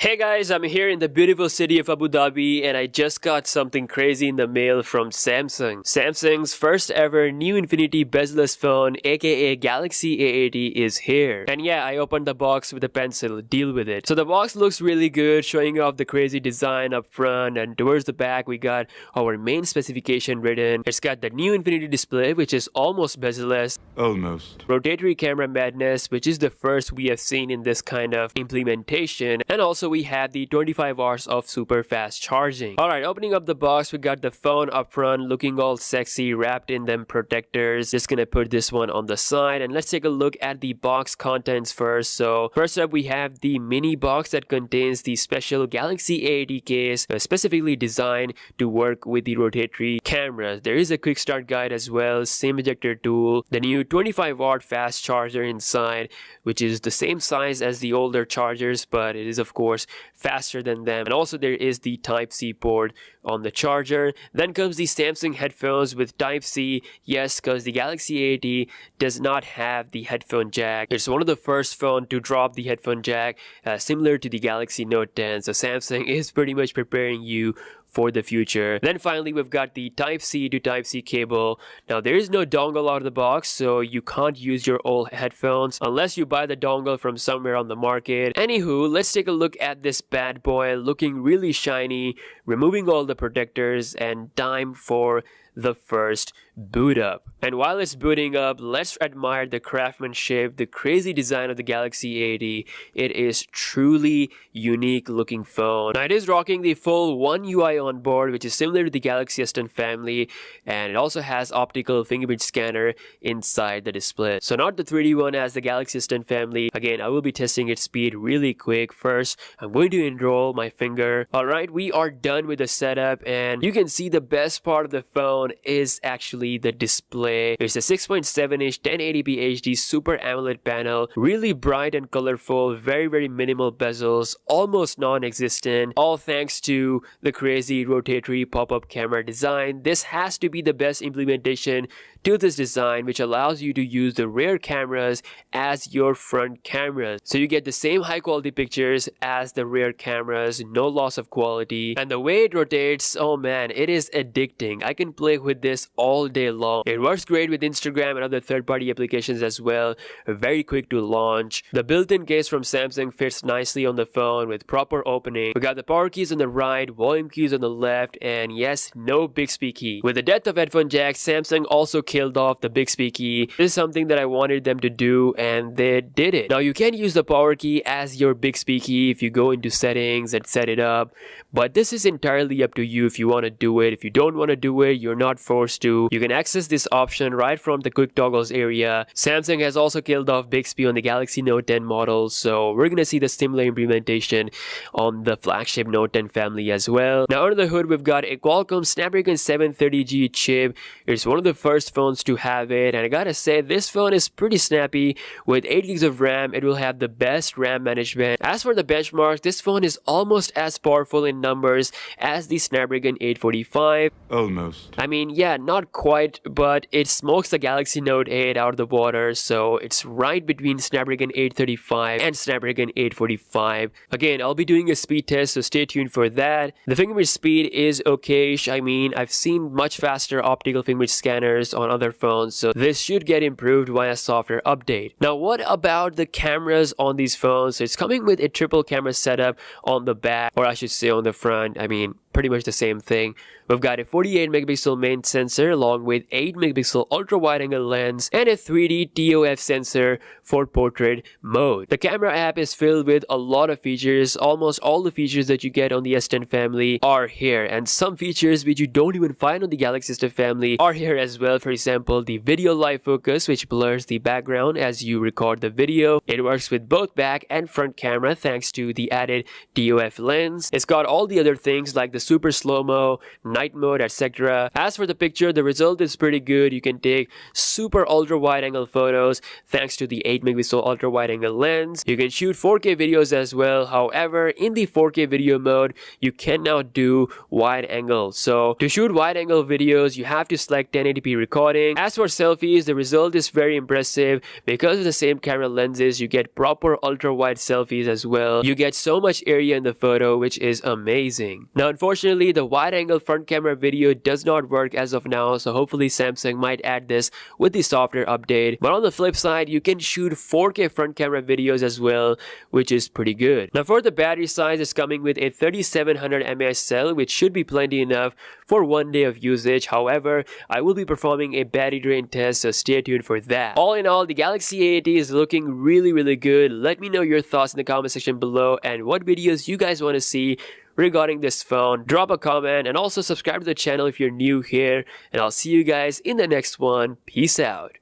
Hey guys, I'm here in the beautiful city of Abu Dhabi and I just got something crazy in the mail from Samsung. Samsung's first ever new infinity bezel-less phone aka Galaxy A80 is here. And yeah, I opened the box with a pencil, deal with it. So the box looks really good, showing off the crazy design up front, and towards the back we got our main specification written. It's got the new infinity display which is almost bezel-less. Almost. Rotatory camera madness, which is the first we have seen in this kind of implementation, and also we have the 25 hours of super fast charging. Alright, opening up the box, we got the phone up front looking all sexy, wrapped in them protectors. Just gonna put this one on the side and let's take a look at the box contents first. So first up we have the mini box that contains the special Galaxy A80 case specifically designed to work with the rotatory cameras. There is a quick start guide as well, SIM ejector tool, the new 25 watt fast charger inside, which is the same size as the older chargers, but it is of course faster than them, and also there is the Type-C port on the charger. Then comes the Samsung headphones with Type-C, yes, because the Galaxy A80 does not have the headphone jack. It's one of the first phone to drop the headphone jack, similar to the Galaxy Note 10, so Samsung is pretty much preparing you for the future. Then finally we've got the Type-C to Type-C cable. Now there is no dongle out of the box, so you can't use your old headphones unless you buy the dongle from somewhere on the market. Anywho, let's take a look at this bad boy, looking really shiny, removing all the protectors, and time for the first boot up. And while it's booting up, let's admire the craftsmanship, the crazy design of the Galaxy A80. It is truly unique looking phone. Now it is rocking the full One UI on board, which is similar to the Galaxy S10 family, and it also has optical fingerprint scanner inside the display. So not the 3D one as the Galaxy S10 family. Again, I will be testing its speed really quick. First, I'm going to enroll my finger. Alright, we are done with the setup, and you can see the best part of the phone is actually the display. It's a 6.7-inch 1080p HD Super AMOLED panel, really bright and colorful, very minimal bezels, almost non-existent, all thanks to the crazy rotatory pop-up camera design. This has to be the best implementation to this design, which allows you to use the rear cameras as your front cameras. So you get the same high quality pictures as the rear cameras, no loss of quality, and the way it rotates, oh man, it is addicting. I can play with this all day long. It works great with Instagram and other third-party applications as well. Very quick to launch. The built-in case from Samsung fits nicely on the phone with proper opening. We got the power keys on the right, volume keys on the left, and yes, no Bixby key. With the depth of headphone jack, Samsung also killed off the Bixby key. This is something that I wanted them to do, and they did it. Now you can use the power key as your Bixby key if you go into settings and set it up, but this is entirely up to you if you want to do it. If you don't want to do it, you're not forced to. You can access this option right from the quick toggles area. Samsung has also killed off Bixby on the Galaxy Note 10 model, so we're gonna see the similar implementation on the flagship Note 10 family as well. Now under the hood we've got a Qualcomm Snapdragon 730G chip. It's one of the first phones to have it, and I gotta say this phone is pretty snappy. With 8 gigs of RAM, it will have the best RAM management. As for the benchmarks, this phone is almost as powerful in numbers as the Snapdragon 845. Almost. I mean, yeah, not quite, but it smokes the Galaxy Note 8 out of the water, so it's right between Snapdragon 835 and Snapdragon 845. Again, I'll be doing a speed test, so stay tuned for that. The fingerprint speed is okayish. I mean, I've seen much faster optical fingerprint scanners on other phones, so this should get improved via software update. Now, what about the cameras on these phones? So it's coming with a triple camera setup on the back, or I should say on the front. I mean, pretty much the same thing. We've got a 48 megapixel main sensor along with 8 megapixel ultra wide angle lens and a 3D TOF sensor for portrait mode. The camera app is filled with a lot of features. Almost all the features that you get on the S10 family are here, and some features which you don't even find on the Galaxy S10 family are here as well. For example, the video live focus, which blurs the background as you record the video. It works with both back and front camera thanks to the added TOF lens. It's got all the other things like the super slow-mo, night mode, etc. As for the picture, the result is pretty good. You can take super ultra wide angle photos thanks to the 8 megapixel ultra wide angle lens. You can shoot 4K videos as well. However, in the 4K video mode, you can now do wide angle. So to shoot wide angle videos, you have to select 1080p record recording. As for selfies, the result is very impressive. Because of the same camera lenses, you get proper ultra-wide selfies as well. You get so much area in the photo, which is amazing. Now, unfortunately, the wide-angle front camera video does not work as of now, so hopefully Samsung might add this with the software update. But on the flip side, you can shoot 4K front camera videos as well, which is pretty good. Now, for the battery size, it's coming with a 3700 mAh cell, which should be plenty enough for 1 day of usage. However, I will be performing a battery drain test, so stay tuned for that. All in all, the Galaxy A80 is looking really good. Let me know your thoughts in the comment section below and what videos you guys want to see regarding this phone. Drop a comment and also subscribe to the channel if you're new here, and I'll see you guys in the next one. Peace out.